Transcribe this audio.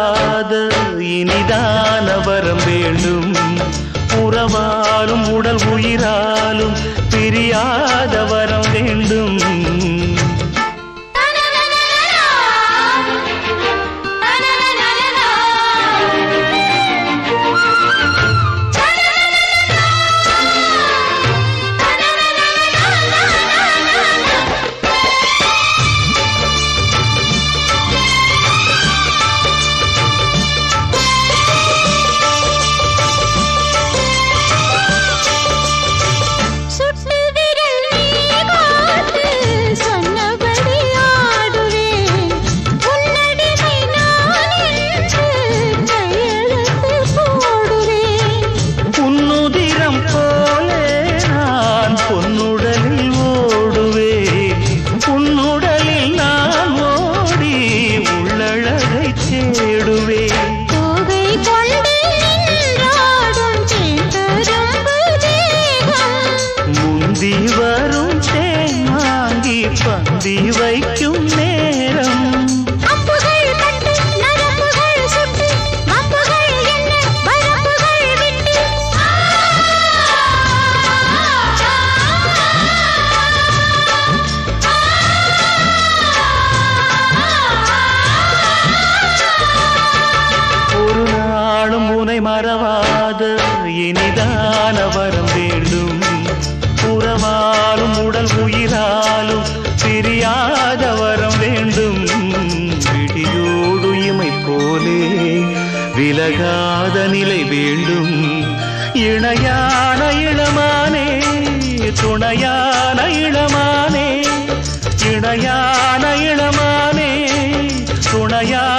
மறவாத இனிதான வரம் வேண்டும். உறவாலும் உடல் உயிராலும் பிரியாத வரம் வேண்டும். வரும் தேன் வாங்கி பந்தி வைக்கும் நேரம். ஒரு நாளும் உனை மறவாத இனிதான வரம் வேண்டும். உறவாலும் உடல் உயிராலும் பிரியாத வரம் வேண்டும். விடியோடு இமை போலே விலகாத நிலை வேண்டும். இணையான இளமானே துணையான இளமானே, இணையான இளமானே துணையான